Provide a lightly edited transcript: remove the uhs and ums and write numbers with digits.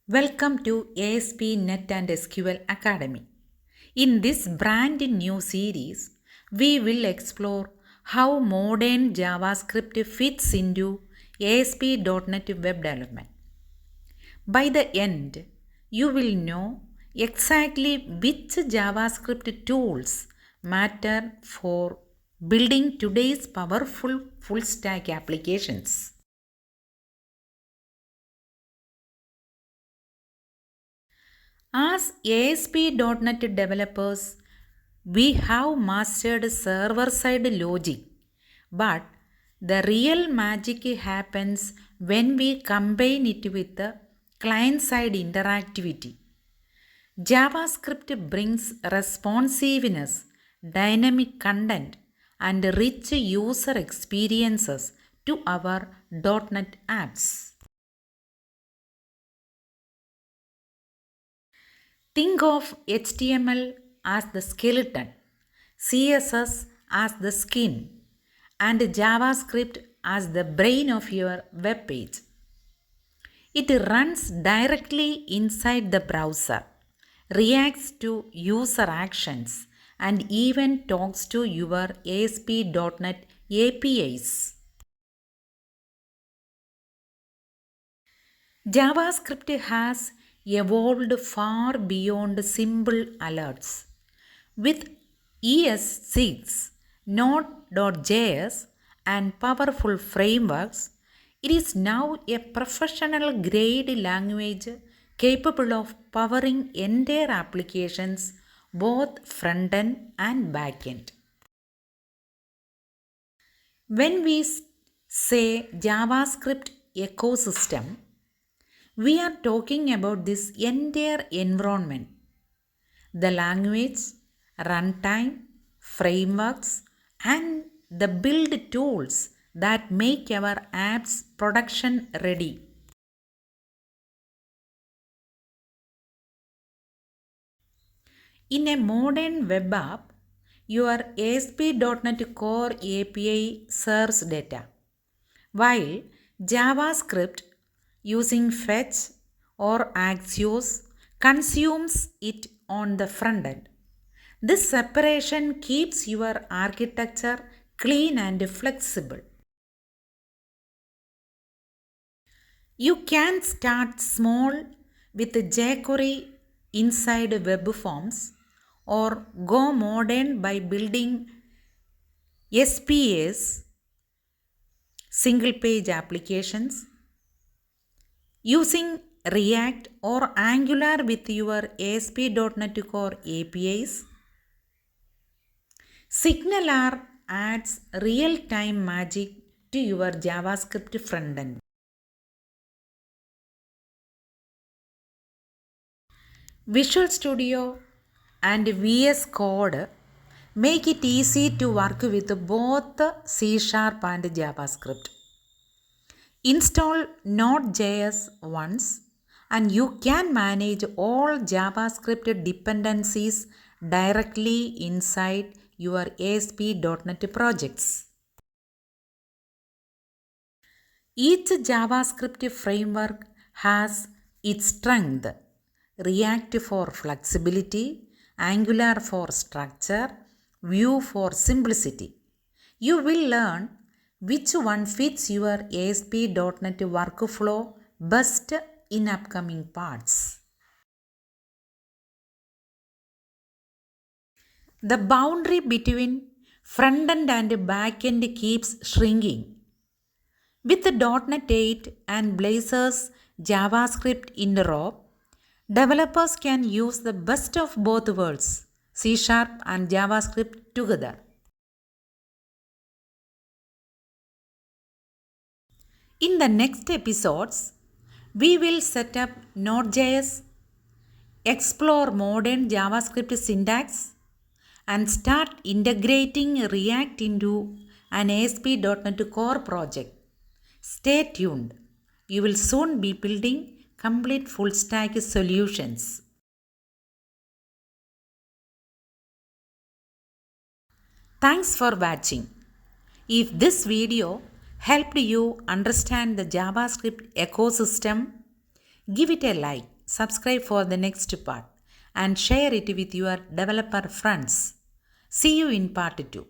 Welcome to ASP NET and SQL Academy. In this brand new series, we will explore how modern JavaScript fits into ASP.NET web development. By the end, you will know exactly which JavaScript tools matter for building today's powerful full stack applications. As ASP.NET developers, we have mastered server side logic, but the real magic happens when we combine it with the client side interactivity. JavaScript brings responsiveness, dynamic content, and rich user experiences to our .NET apps. Think of HTML as the skeleton, CSS as the skin, and JavaScript as the brain of your web page. It runs directly inside the browser, reacts to user actions, and even talks to your ASP.NET APIs. JavaScript has evolved far beyond simple alerts. With ES6, Node.js, and powerful frameworks, it is now a professional grade language capable of powering entire applications, both front end and back end. When we say JavaScript ecosystem, we are talking about this entire environment: the language, runtime, frameworks, and the build tools that make our apps production ready. In a modern web app, your ASP.NET Core API serves data, while JavaScript using fetch or Axios consumes it on the front end. This separation keeps your architecture clean and flexible. You can start small with jQuery inside web forms or go modern by building SPAs, single page applications, using React or Angular with your ASP.NET Core APIs. SignalR adds real-time magic to your JavaScript frontend. Visual Studio and VS Code make it easy to work with both C# and JavaScript. Install Node.js once and you can manage all JavaScript dependencies directly inside your ASP.NET projects. Each JavaScript framework has its strength: React for flexibility, Angular for structure, Vue for simplicity. You will learn which one fits your ASP.NET workflow best in upcoming parts. The boundary between front end and back end keeps shrinking. With .NET 8 and Blazor's JavaScript interop, developers can use the best of both worlds, C# and JavaScript together. In the next episodes, we will set up Node.js, explore modern JavaScript syntax, and start integrating React into an ASP.NET Core project. Stay tuned. You will soon be building complete full stack solutions. Thanks for watching. If this video helped you understand the JavaScript ecosystem, give it a like subscribe for the next part and share it with your developer friends. See you in part 2.